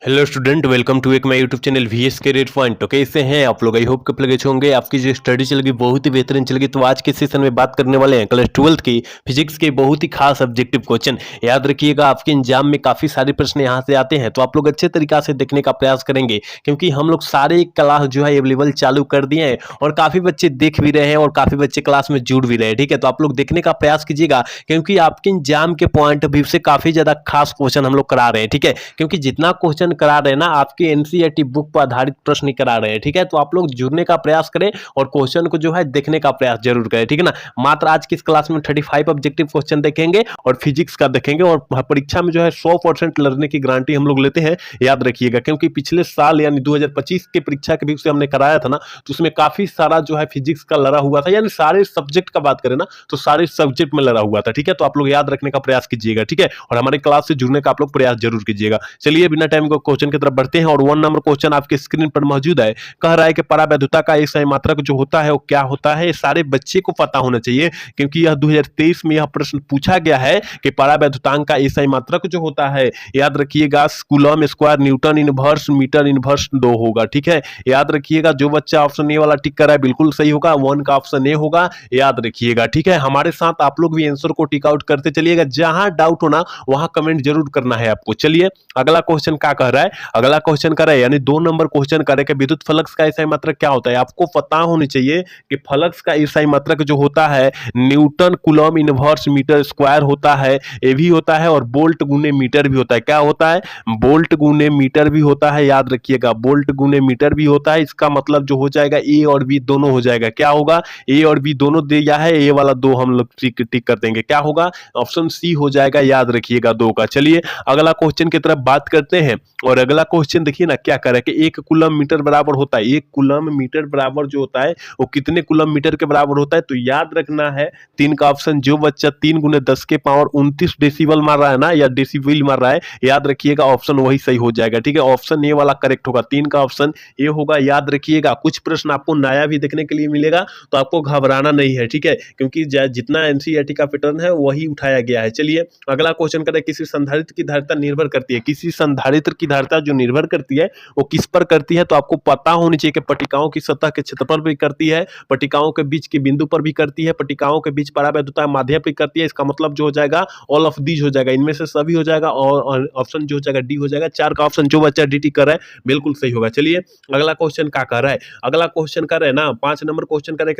Hello student, welcome to एक my YouTube channel VS career point. तो कैसे हैं आप लोग? आई होप कि आप लोग अच्छे होंगे। आपकी जो स्टडी चलेगी बहुत ही बेहतरीन चलेगी। तो आज के सेशन में बात करने वाले हैं क्लास 12th की फिजिक्स के बहुत ही खास ऑब्जेक्टिव क्वेश्चन। याद रखिएगा, आपके एग्जाम में काफी सारे प्रश्न यहाँ से आते हैं, तो आप लोग अच्छे तरीका से देखने का प्रयास करेंगे, क्योंकि हम लोग सारे क्लास जो है अवेलेबल चालू कर दिए हैं और काफी बच्चे देख भी रहे हैं और काफी बच्चे क्लास में जुड़ भी रहे हैं। ठीक है, तो आप लोग देखने का प्रयास कीजिएगा, क्योंकि आपके एग्जाम के पॉइंट ऑफ व्यू से काफी ज्यादा खास क्वेश्चन हम लोग करा रहे हैं। ठीक है, क्योंकि जितना क्वेश्चन करा रहे हैं ना, आपके एनसीईआरटी बुक पर आधारित प्रश्न करा रहे हैं। ठीक है, तो आप लोग जुड़ने का प्रयास करें और क्वेश्चन को जो है देखने का प्रयास जरूर करें। ठीक है ना, मात्र आज की इस क्लास में 35 ऑब्जेक्टिव क्वेश्चन देखेंगे और फिजिक्स का देखेंगे, और परीक्षा में जो है 100% लड़ने की गारंटी हम लोग लेते हैं। याद रखिएगा, क्योंकि पिछले साल यानी 2025 के परीक्षा के भी से हमने कराया था ना, तो उसमें काफी सारा जो है फिजिक्स का लड़ा हुआ था, यानी सारे सब्जेक्ट का बात करें ना तो सारे सब्जेक्ट में लड़ा हुआ था। ठीक है, तो आप लोग याद रखने का प्रयास कीजिएगा। ठीक है, और हमारे क्लास से जुड़ने का आप लोग प्रयास जरूर कीजिएगा। चलिए बिना टाइम को क्वेश्चन की तरफ बढ़ते हैं, और 1 नंबर क्वेश्चन आपके स्क्रीन पर मौजूद है। कह रहा है कि परावैद्युता का एक सही मात्रक जो होता है वो क्या होता है? सारे बच्चे को पता होना चाहिए, क्योंकि यह 2023 में यह प्रश्न पूछा गया है कि परावैद्युतांक का SI मात्रक जो होता है, याद रखिएगा, coulomb square newton inverse meter inverse 2 होगा। ठीक है, याद रखिएगा, जो बच्चा ऑप्शन ए वाला टिक कर रहा है बिल्कुल सही होगा, 1 का ऑप्शन ए होगा। याद रखिएगा, ठीक है, हमारे साथ आप लोग भी आंसर को टिक आउट करते चलिएगा। जहां डाउट होना वहां कमेंट जरूर करना है आपको। चलिए अगला क्वेश्चन क्या कह रहा है? अगला क्वेश्चन कर रहा है, यानी 2 नंबर क्वेश्चन कर रहा है कि विद्युत फ्लक्स का SI मात्रक क्या होता है? आपको पता होनी चाहिए कि फ्लक्स का SI मात्रक जो होता है newton coulomb inverse meter square होता है, ये भी होता है, और बोल्ट गुने मीटर भी होता है। क्या होता है? बोल्ट गुने मीटर भी होता है। याद रखिएगा, बोल्ट गुने मीटर भी होता है। इसका मतलब जो हो जाएगा ए और बी दोनों हो जाएगा। क्या होगा? ए और बी दोनों दिया है, ए वाला 2 हम लोग टिक कर देंगे। क्या होगा? ऑप्शन सी हो जाएगा। याद रखिएगा 2 का। चलिए अगला क्वेश्चन की तरफ बात करते हैं, और अगला क्वेश्चन देखिए ना क्या कर रहा है कि 1 कूलम मीटर बराबर होता है, 1 कूलम मीटर बराबर जो होता है वो कितने कूलम मीटर के बराबर होता है? तो याद रखना है 3 का ऑप्शन, जो बच्चा 3 गुने 10 के पावर 29 डेसिबल मार रहा है ना, या डेसिबल मार रहा है, याद रखिएगा ऑप्शन वही सही हो जाएगा। ठीक है, ऑप्शन ए वाला करेक्ट होगा, 3 का ऑप्शन ए होगा। याद रखिएगा, कुछ प्रश्न आपको नया भी देखने के लिए मिलेगा, तो आपको घबराना नहीं है। ठीक है, क्योंकि जितना एनसीईआरटी का पैटर्न है वही उठाया गया है। चलिए अगला क्वेश्चन करें, किसी संधारित्र की धारिता निर्भर करती है, किसी संधारित्र की धारिता जो निर्भर करती है वो किस पर करती है? तो आपको पता होनी चाहिए कि पट्टिकाओं की सतह के क्षेत्रफल पर भी करती है, पट्टिकाओं के बीच के बिंदु पर भी करती है, पट्टिकाओं के बीच परावैद्युता माध्यम पर करती है। इसका मतलब जो हो जाएगा ऑल ऑफ दीज हो जाएगा, इनमें से सभी हो जाएगा, और ऑप्शन जो हो जाएगा डी हो जाएगा। 4 का ऑप्शन जो बच्चा डी टिक कर रहा है बिल्कुल सही होगा। चलिए अगला क्वेश्चन क्या कर रहा है? अगला क्वेश्चन कर रहे हैं ना, 5 नंबर क्वेश्चन करे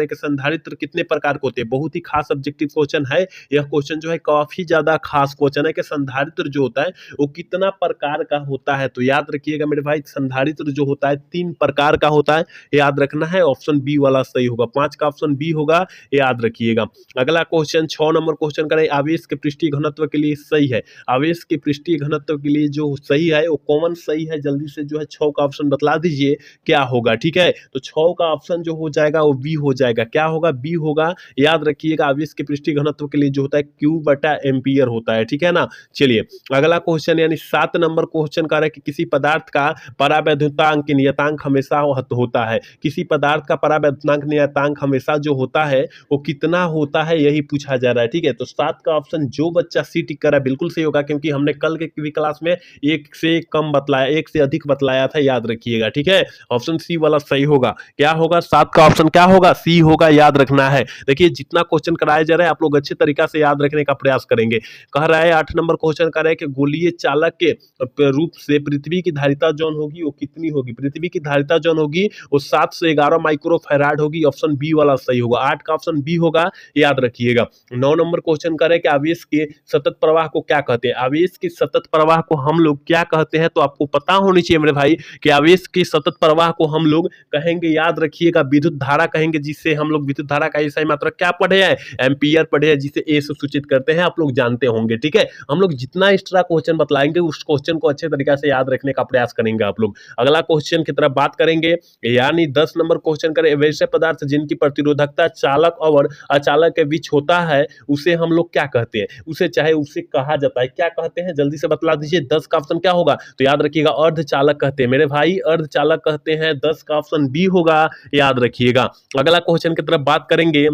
कि संधारित्र कितने प्रकार के होते हैं? बहुत ही खास ऑब्जेक्टिव क्वेश्चन है यह क्वेश्चन, जो है काफी ज्यादा खास क्वेश्चन है कि संधारित्र जो होता है वो कितना प्रकार का होता है। तो याद रखिएगा मेरे भाई, संधारित्र जो होता है 3 प्रकार का होता है। याद रखना है, ऑप्शन बी वाला सही होगा, 5 का ऑप्शन बी होगा। याद रखिएगा। अगला क्वेश्चन 6 नंबर क्वेश्चन करें, आवेश के पृष्ठीय घनत्व के लिए सही है, आवेश के पृष्ठीय घनत्व के लिए जो सही है वो कॉमन सही है, जल्दी से जो है 6 का ऑप्शन बतला दीजिए क्या होगा। ठीक है, तो 6 का ऑप्शन जो हो जाएगा वो बी हो जाएगा। क्या होगा? बी होगा। याद रखिएगा, आवेश के पृष्ठीय घनत्व के लिए जो होता है क्यू बटा एम्पियर होता है। ठीक है ना। चलिए अगला क्वेश्चन यानी 7 नंबर क्वेश्चन कर रहा है कि किसी पदार्थ का परावैद्युतांक नियतांक हमेशा होता है, किसी पदार्थ का परावैद्युतांक नियतांक हमेशा जो होता है वो कितना होता है, यही पूछा जा रहा है। ठीक है, तो 7 का ऑप्शन जो बच्चा सी टिक कर रहा है बिल्कुल सही होगा, क्योंकि हमने कल के भी क्लास में 1 से कम बतलाया, 1 से अधिक बतलाया था। याद रखिएगा। ठीक है, ऑप्शन सी वाला सही होगा। क्या होगा? 7 का ऑप्शन क्या होगा? सी होगा। याद रखना है। देखिए जितना क्वेश्चन कराया जा रहा है आप लोग अच्छे तरीका से याद रखने का प्रयास करेंगे। कह रहा है 8 नंबर क्वेश्चन कर रहा है कि गोलीय चालक के रूप से पृथ्वी की धारिता जौन होगी वो कितनी होगी? पृथ्वी की धारिता जौन होगी वो 7 से 11 माइक्रोफैराड होगी। ऑप्शन बी वाला सही होगा, 8 का ऑप्शन बी होगा। याद रखिएगा। 9 नंबर क्वेश्चन कर रहे हैं कि आवेश के सतत प्रवाह को क्या कहते हैं? आवेश के सतत प्रवाह को हम लोग क्या कहते हैं? तो आपको पता होनी चाहिए मेरे भाई कि आवेश के सतत प्रवाह को हम लोग कहेंगे, याद रखिएगा, विद्युत धारा कहेंगे, जिससे हम लोग विद्युत धारा का SI मात्रक क्या पढ़े हैं? एम्पियर पढ़े हैं, जिसे ए से सूचित करते हैं, आप लोग जानते होंगे। ठीक है, हम लोग जितना एक्स्ट्रा क्वेश्चन बतलाएंगे उस क्वेश्चन को अच्छे तरीके से याद रखने का प्रयास करेंगे आप लोग। अगला क्वेश्चन की तरफ बात करेंगे, यानी 10 नंबर क्वेश्चन करें, वैसे पदार्थ जिनकी प्रतिरोधकता चालक और अचालक के बीच होता है उसे हम लोग क्या कहते हैं? उसे कहा जाता है, क्या कहते हैं? जल्दी से बतला दीजिए। 10 का ऑप्शन क्या होगा? तो याद रखिएगा, अर्धचालक कहते हैं मेरे भाई, अर्धचालक कहते हैं। 10 का ऑप्शन बी होगा। याद रखिएगा। अगला क्वेश्चन की तरफ बात करेंगे,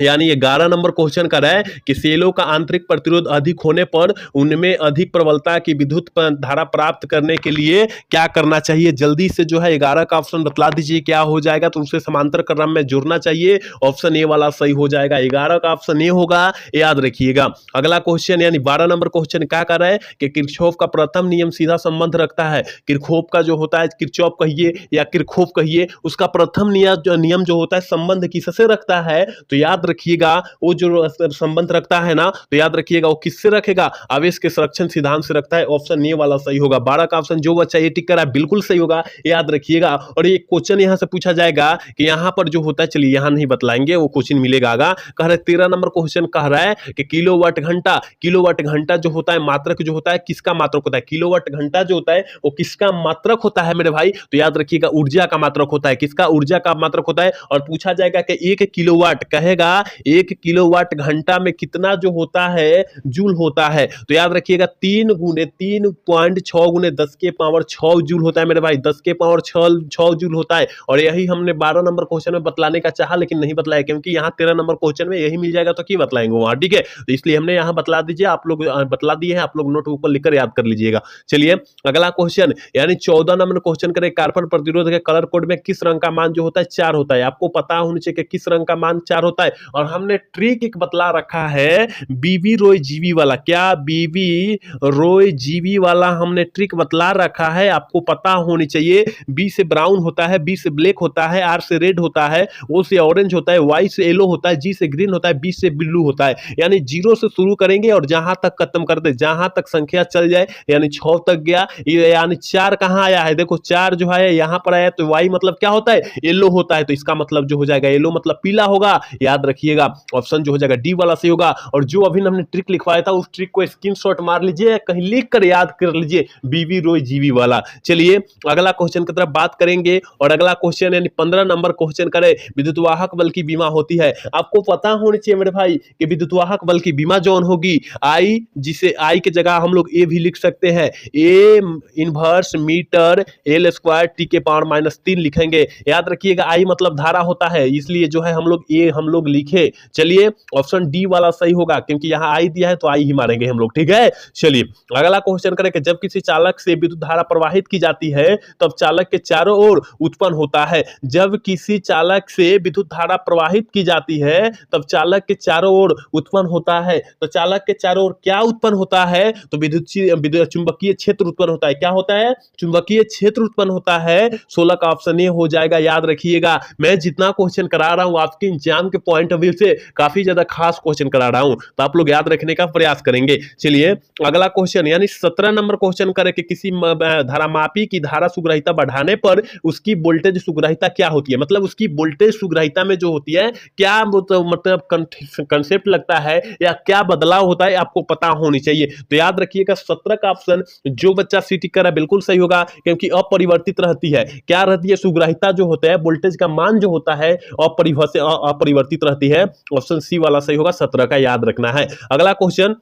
यानी 11 नंबर क्वेश्चन कर रहा है कि सेलों का आंतरिक प्रतिरोध अधिक होने पर उनमें अधिक प्रबलता की विद्युत धारा प्राप्त करने के लिए क्या करना चाहिए। जल्दी से जो है 11 का ऑप्शन बतला दीजिए क्या हो जाएगा, तो उनसे समांतर क्रम में जुड़ना चाहिए। ऑप्शन ए वाला सही हो जाएगा, 11 का ऑप्शन ए होगा, याद रखिएगा। अगला क्वेश्चन यानी 12 नंबर क्वेश्चन क्या कर रहा है कि किरचॉफ का प्रथम नियम सीधा संबंध रखता है। किरचॉफ का जो होता है, किरचॉफ कहिए या किरचॉफ कहिए, उसका प्रथम नियम जो होता है संबंध किससे रखता है, तो याद रखिएगा वो जो संबंध रखता है ना, तो याद रखिएगा वो किससे रखेगा, आवेश के संरक्षण सिद्धांत से रखता है। ऑप्शन ए वाला सही होगा। 12 का ऑप्शन जो बच्चा ये टिक करा बिल्कुल सही होगा, याद रखिएगा। और ये क्वेश्चन यहां से पूछा जाएगा कि यहां पर जो होता है, चलिए यहां नहीं बतलाएंगे, वो क्वेश्चन मिलेगा आगा। कह रहा है 13 नंबर क्वेश्चन कह रहा है कि किलोवाट घंटा जो होता है, मात्रक जो होता है, किसका मात्रक होता है। किलोवाट घंटा जो होता है वो किसका मात्रक होता है मेरे भाई, तो याद रखिएगा ऊर्जा का मात्रक होता है। किसका, ऊर्जा का मात्रक होता है। और पूछा जाएगा कि 1 किलोवाट, कहेगा 1 किलोवाट घंटा में कितना जो होता है जूल होता है, तो याद रखिएगा 3 गुने 3.6 गुने 10 के पावर 6 जूल होता है मेरे भाई, 10 के पावर 6 जूल होता है। और यही हमने 12 नंबर क्वेश्चन में बतलाने का चाहा लेकिन नहीं बतलाया, क्योंकि यहाँ 13 नंबर क्वेश्चन में यही मिल जाएगा तो क्यों बतलाएंगे वहां, ठीक है। तो इसलिए हमने यहाँ बतला दीजिए, आप लोग बतला दिए हैं, आप लोग नोटबुक पर लिखकर याद कर लीजिएगा। चलिए अगला क्वेश्चन यानी 14 नंबर क्वेश्चन करें, कार्बन प्रतिरोध के कलर कोड में किस रंग का मान जो होता है 4 होता है। आपको पता होना चाहिए कि किस रंग का मान 4 होता है। और हमने ट्रिक एक बतला रखा है बीबी रोय जीवी वाला, क्या बीबी रोय जीवी वाला हमने ट्रिक बतला रखा है, आपको पता होनी चाहिए। बी से ब्राउन होता है, बी से ब्लैक होता है, आर से रेड होता है, ओ से ऑरेंज होता है, वाई से येलो होता है, जी से ग्रीन होता है, बी से ब्लू होता है। यानी 0 से शुरू करेंगे और जहां तक खत्म कर दे, जहां तक संख्या चल जाए, यानी 6 तक गया, यानी 4 कहां आया है, देखो 4 जो है यहां पर आया, तो वाई मतलब क्या होता है, येलो होता है, तो इसका मतलब जो हो जाएगा येलो मतलब पीला होगा, याद रखिएगा। ऑप्शन जो हो जाएगा डी वाला सही होगा। और जो अभी हमने ट्रिक लिखवाया था उस ट्रिक को स्क्रीनशॉट मार लीजिए, कहीं लिख कर याद कर लीजिए, बीबी रोय जीवी वाला। चलिए अगला क्वेश्चन की तरफ बात करेंगे। और अगला क्वेश्चन यानी 15 नंबर क्वेश्चन करें, विद्युत वाहक बल की बीमा होती है। आपको पता होनी चाहिए मेरे भाई कि विद्युत वाहक बल की बीमा जोन होगी आई, जिसे आई की जगह हम लोग ए भी लिख सकते हैं, A inverse meter L square T के पावर -3 लिखेंगे। याद रखिएगा आई मतलब धारा होता है, इसलिए जो है हम लोग लिखे। चलिए ऑप्शन डी वाला सही होगा, क्योंकि यहाँ आई दिया है तो आई ही मारेंगे हम लोग, ठीक है। चलिए अगला क्वेश्चन करें कि जब किसी चालक से विद्युत धारा प्रवाहित की जाती है तब चालक के चारों ओर उत्पन्न होता है। जब किसी चालक से विद्युत धारा प्रवाहित की जाती है तब चालक के चारों ओर उत्पन्न होता है। तो चालक के चारों ओर क्या उत्पन्न होता है, तो विद्युत चुंबकीय क्षेत्र उत्पन्न होता है। क्या होता है, चुंबकीय क्षेत्र उत्पन्न होता है। 16 का ऑप्शन ए हो जाएगा, याद रखिएगा। मैं जितना क्वेश्चन करा रहा हूं आपके एग्जाम के पॉइंट ऑफ व्यू से काफी ज्यादा खास क्वेश्चन करा रहा हूं, तो आप लोग याद रखने का प्रयास करेंगे। चलिए अगला क्वेश्चन यानी 17 नंबर क्वेश्चन करें कि किसी धारामापी की धारा सुग्राहिता बढ़ाने पर उसकी वोल्टेज सुग्राहिता क्या होती है। मतलब उसकी वोल्टेज सुग्राहिता में जो होती है क्या मतलब कंसेप्ट लगता है या क्या बदलाव होता है, आपको पता होनी चाहिए। तो याद रखिएगा 17 का ऑप्शन जो बच्चा सी टिक करा बिल्कुल सही होगा, क्योंकि अपरिवर्तित रहती है। क्या रहती है, सुग्राहिता जो होता है, वोल्टेज का मान जो होता है अपरिवर्तित रहती है। ऑप्शन सी वाला सही होगा, 17 का याद रखना है। अगला क्वेश्चन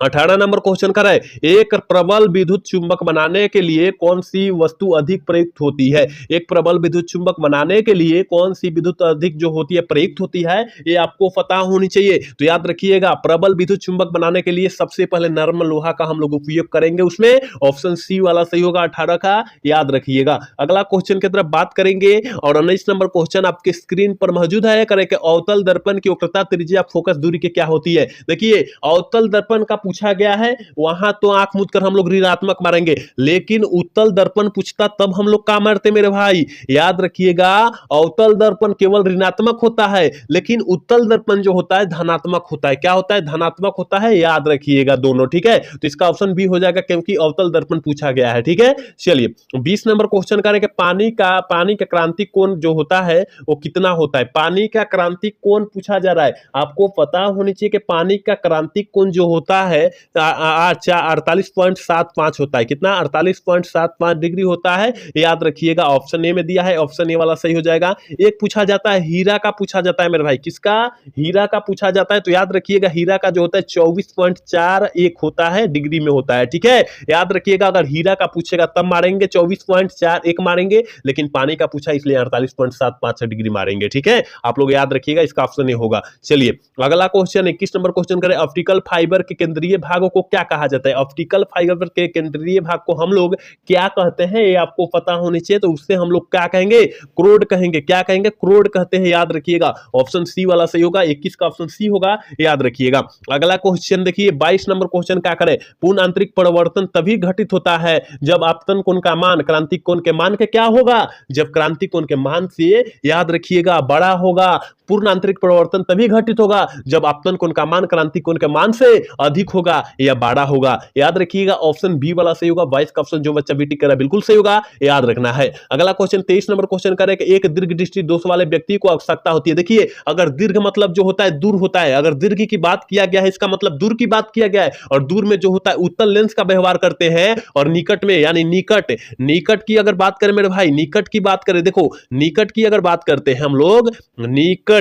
18 नंबर क्वेश्चन कर रहा है, एक प्रबल विद्युत चुंबक बनाने के लिए कौन सी वस्तु अधिक प्रयुक्त होती है। एक प्रबल विद्युत चुंबक बनाने के लिए कौन सी विद्युत अधिक जो होती है प्रयुक्त होती है, ये आपको पता होनी चाहिए। तो याद रखिएगा प्रबल विद्युत चुंबक बनाने के लिए सबसे पहले नर्म लोहा का हम लोग उपयोग करेंगे, उसमें ऑप्शन सी वाला सही होगा 18 का, याद रखिएगा। अगला क्वेश्चन की तरफ बात करेंगे और 19 नंबर क्वेश्चन आपके स्क्रीन पर मौजूद है। करें कि अवतल दर्पण की वक्रता त्रिज्या फोकस दूरी के क्या होती है। देखिए अवतल दर्पण का पूछा गया है, वहां तो आंख मूंद कर हम लोग ऋणात्मक मारेंगे, लेकिन उत्तल दर्पण पूछता तब हम लोग क्या मारते मेरे भाई, याद रखिएगा। अवतल दर्पण केवल ऋणात्मक होता है, लेकिन उत्तल दर्पण जो होता है धनात्मक होता है। क्या होता है, धनात्मक होता है, याद रखिएगा दोनों, ठीक है। तो इसका ऑप्शन बी हो जाएगा, क्योंकि अवतल दर्पण पूछा गया है, ठीक है। चलिए 20 नंबर क्वेश्चन करें कि पानी का क्रांतिक कोण जो होता है वो कितना होता है। पानी का क्रांतिक कोण पूछा जा रहा है, आपको पता होनी चाहिए कि पानी का क्रांतिक कोण जो होता है है 48.75 होता है। कितना? 48.75 डिग्री होता है, याद रखिएगा। ऑप्शन ए में दिया है, ऑप्शन ए वाला सही हो जाएगा। एक पूछा जाता है हीरा का, पूछा जाता है मेरे भाई, किसका? हीरा का पूछा जाता है, तो याद रखिएगा हीरा का जो होता है 24.41 होता है, डिग्री में होता है, ठीक है। याद रखिएगा, अगर हीरा का पूछेगा तब मारेंगे 24.41 मारेंगे, लेकिन पानी का पूछा इसलिए 48.75 डिग्री मारेंगे, ठीक है। आप लोग याद रखिएगा, इसका ऑप्शन ए होगा। चलिए अगला क्वेश्चन 21 नंबर क्वेश्चन करें। ऑप्टिकल फाइबर के केंद्रीय भागों को क्या कहा जाता है? ऑप्टिकल फाइबर के केंद्रीय भाग को हम लोग क्या कहते हैं, ये आपको पता होनी चाहिए। तो उससे हम लोग क्या कहेंगे? क्रोड कहेंगे। क्या कहेंगे? क्रोड कहते हैं, याद रखिएगा। ऑप्शन सी वाला सही होगा, 21 का ऑप्शन सी होगा, याद रखिएगा। अगला क्वेश्चन देखिए 22 नंबर क्वेश्चन क्या करें। पूर्ण आंतरिक परिवर्तन तभी घटित होता है जब आपतन कोण का मान क्रांतिक कोण के मान के क्या होगा? जब क्रांतिक कोण के मान से, याद रखिएगा, बड़ा होगा। पूर्ण आंतरिक परिवर्तन तभी घटित होगा जब आपतन कोण का मान क्रांतिक कोण के मान से अधिक होगा या बड़ा होगा, याद रखिएगा। ऑप्शन बी वाला सही होगा। 22 का ऑप्शन जो बच्चा बी टिक कर रहा है बिल्कुल सही होगा, याद रखना है। अगला क्वेश्चन 23 नंबर क्वेश्चन करें कि एक दीर्घ दृष्टि दोष वाले व्यक्ति को आवश्यकता होती है। देखिए, अगर दीर्घ मतलब जो होता है दूर होता है, अगर दीर्घ की बात किया गया है इसका मतलब दूर की बात किया गया है, और दूर में जो होता है उत्तल लेंस का व्यवहार करते हैं, और निकट में यानी निकट, निकट की अगर बात करें मेरे भाई, निकट की बात करें, देखो निकट की अगर बात करते हैं हम लोग, निकट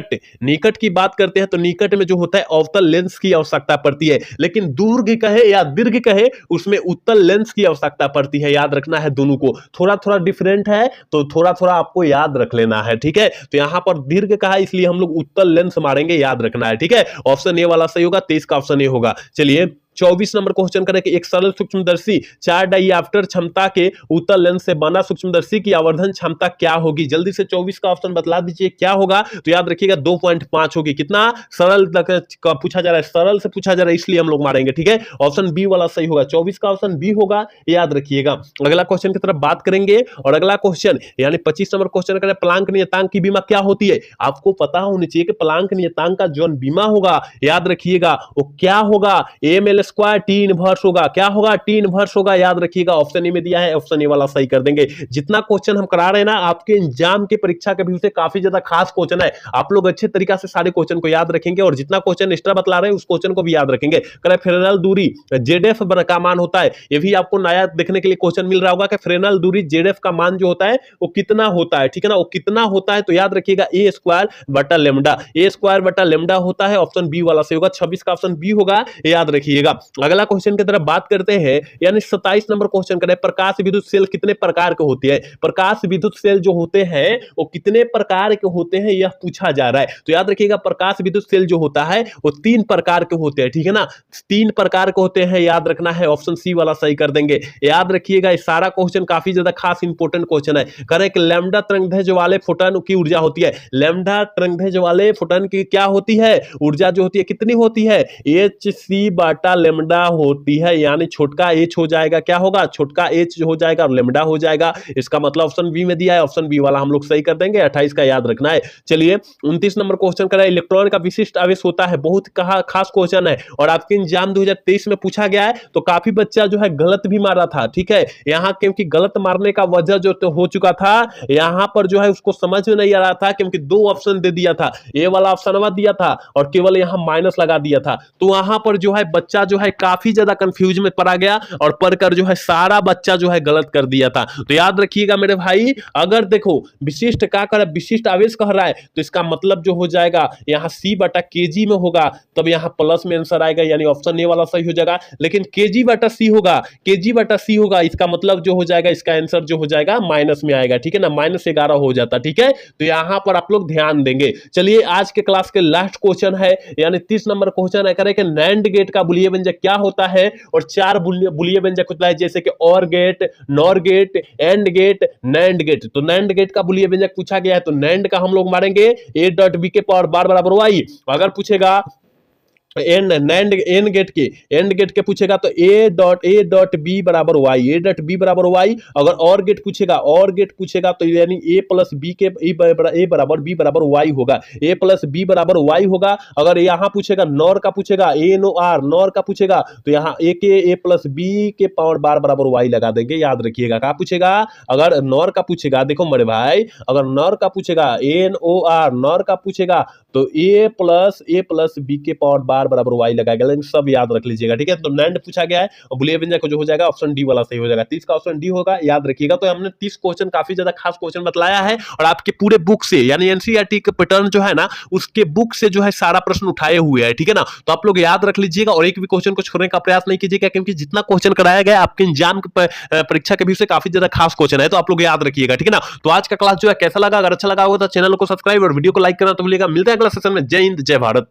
की बात करते हैं तो निकट में जो होता है अवतल लेंस की आवश्यकता पड़ती है, लेकिन दूर कहे या दीर्घ कहे उसमें उत्तल लेंस की आवश्यकता पड़ती है, याद रखना है। दोनों को थोड़ा थोड़ा डिफरेंट है, तो थोड़ा थोड़ा आपको याद रख लेना है, ठीक है। तो यहां पर दीर्घ कहा इसलिए हम लोग उत्तल लेंस मारेंगे, याद रखना है, ठीक है। ऑप्शन ए वाला सही होगा, 23 का ऑप्शन ए होगा। चलिए 24 नंबर क्वेश्चन करें कि एक सरल सूक्ष्मदर्शी 4 डाइऑप्टर क्षमता के उत्तल लेंस से बना सूक्ष्मदर्शी की आवर्धन क्षमता क्या होगी? जल्दी से 24 का ऑप्शन बतला दीजिए क्या होगा? तो याद रखिएगा 2.5 होगी। कितना? सरल का पूछा जा रहा है, सरल से पूछा जा रहा है इसलिए हम लोग मारेंगे, ठीक है। ऑप्शन बी वाला सही होगा, 24 का ऑप्शन बी होगा, याद रखिएगा। अगला क्वेश्चन की तरफ बात करेंगे, और अगला क्वेश्चन यानी 25 नंबर क्वेश्चन करें, प्लांक नियतांक की बीमा क्या होती है? आपको पता होनी चाहिए कि प्लांक नियतांक का जो बीमा होगा, याद रखिएगा, वो क्या होगा? एमएल स्क्वायर टी इनवर्स होगा। क्या होगा? टी इनवर्स होगा, याद रखिएगा। ऑप्शन ए में दिया है, ऑप्शन ए वाला सही कर देंगे। जितना क्वेश्चन हम करा रहे हैं ना, आपके एग्जाम की परीक्षा के व्यू से काफी ज्यादा खास क्वेश्चन है। आप लोग अच्छे तरीके से सारे क्वेश्चन को याद रखेंगे, और जितना क्वेश्चन एक्स्ट्रा बतला रहे हैं उस क्वेश्चन को भी याद रखेंगे। फ्रेनेल दूरी जेडएफ का मान होता है, ये भी आपको नया देखने के लिए क्वेश्चन मिल रहा होगा कि फ्रेनेल दूरी जेडएफ का मान जो होता है वो कितना होता है, ठीक है ना। वो कितना होता है? तो याद रखिएगा ए स्क्वायर बटा लेमडा, ए स्क्वायर बटा लेमडा होता है। ऑप्शन बी वाला सही होगा, 26 का ऑप्शन बी होगा, याद रखिएगा। अगला क्वेश्चन की तरफ बात करते हैं, यानी 27 नंबर क्वेश्चन करें, प्रकाश विद्युत सेल कितने प्रकार के होते हैं? प्रकाश विद्युत सेल जो होते हैं वो कितने प्रकार के होते हैं, यह पूछा जा रहा है। तो याद रखिएगा, प्रकाश विद्युत सेल जो होता है वो 3 प्रकार के होते हैं, ठीक है ना। 3 प्रकार के होते हैं, याद रखना है। ऑप्शन सी वाला सही कर देंगे, याद रखिएगा। इस सारा क्वेश्चन काफी ज्यादा खास इंपोर्टेंट क्वेश्चन है। करें कि लैम्डा तरंगदैर्घ्य वाले फोटॉन की ऊर्जा होती है, लैम्डा तरंगदैर्घ्य वाले फोटॉन की क्या होती है? ऊर्जा जो होती है कितनी होती है? hc बटा लेमडा होती है, यानी छोटका h हो जाएगा, क्या होगा? छोटका h हो जाएगा और लेमडा हो जाएगा। इसका मतलब ऑप्शन बी में दिया है, ऑप्शन बी वाला हम लोग सही कर देंगे। 28 का याद रखना है। चलिए 29 नंबर क्वेश्चन करें, इलेक्ट्रॉन का विशिष्ट आवेश होता है, बहुत खास क्वेश्चन है, और आपके एग्जाम 2023 में पूछा गया है, तो काफी बच्चा जो है गलत भी मारा था, ठीक है। यहाँ क्योंकि गलत मारने का वजह जो तो हो चुका था, यहाँ पर जो है उसको समझ में नहीं आ रहा था, क्योंकि 2 ऑप्शन दे दिया था, ए वाला ऑप्शन दिया था और केवल यहाँ माइनस लगा दिया था। तो वहां पर जो है बच्चा जो है काफी ज्यादा कंफ्यूज में पड़ा गया, और पढ़कर जो है सारा बच्चा जो है गलत कर दिया था। तो याद रखिएगा मेरे भाई, अगर देखो विशिष्ट क्या कर विशिष्ट आवेश कह रहा है, तो इसका मतलब जो हो जाएगा यहाँ सी बटा केजी में होगा, तब यहाँ प्लस में आंसर आएगा, यानी ऑप्शन ए वाला सही हो जाएगा। लेकिन केजी बटा सी होगा, केजी बटा सी होगा, इसका मतलब जो हो जाएगा, इसका आंसर जो हो जाएगा माइनस में आएगा, ठीक है ना, -11 हो जाता, ठीक है। तो यहाँ पर आप लोग ध्यान देंगे। चलिए आज के क्लास के लास्ट क्वेश्चन है, यानी 30 नंबर क्वेश्चन है, करें कि नैंड गेट का बुलियन व्यंजक क्या होता है, और 4 बुलियन व्यंजक होता है, जैसे कि or gate, nor gate, and gate, nand gate. तो नैंड गेट का बुलियन व्यंजक पूछा गया है, तो नैंड का हम लोग मारेंगे a डॉट बी के पावर बार बराबर y। अगर पूछेगा एंड गेट के पूछेगा तो ए डॉट बी बराबर वाई, ए डॉट बी बराबर वाई। अगर और गेट पूछेगा तो यानी ए प्लस बी के ए बराबर बी बराबर वाई होगा, ए प्लस बी बराबर वाई होगा। अगर यहां पूछेगा नॉर का पूछेगा, ए नो आर नॉर का पूछेगा, तो यहाँ ए के ए प्लस बी के पावर बार बराबर वाई लगा देंगे, याद रखिएगा। क्या पूछेगा? अगर नॉर का पूछेगा, देखो मेरे भाई, अगर नॉर का पूछेगा, एन ओ आर नॉर का पूछेगा, तो ए प्लस बी के पावर बार बराबर वाई लगाया गया, लेकिन सब याद रख लीजिएगा, ठीक है। तो नैंड पूछा गया है और बुलियन व्यंजक जो हो जाएगा ऑप्शन डी वाला सही हो जाएगा, 30 का ऑप्शन डी होगा, याद रखिएगा। तो हमने 30 क्वेश्चन काफी ज्यादा खास क्वेश्चन बतलाया है और आपके पूरे बुक से यानी एनसीईआरटी के पैटर्न जो है ना उसके बुक से जो है सारा प्रश्न उठाए हुए हैं, ठीक है ना। तो आप लोग याद रख लीजिएगा और एक भी क्वेश्चन को छोड़ने का प्रयास नहीं कीजिएगा, क्योंकि जितना क्वेश्चन कराया गया आपके एग्जाम परीक्षा के भी से काफी ज्यादा खास क्वेश्चन है, तो आप लोग याद रखिएगा, ठीक है ना। तो आज का क्लास जो है कैसा लगा, अगर अच्छा लगा होगा तो चैनल को सब्सक्राइब और वीडियो को लाइक करना तो भूलिएगा। मिलते हैं अगला सेशन में। जय हिंद, जय भारत।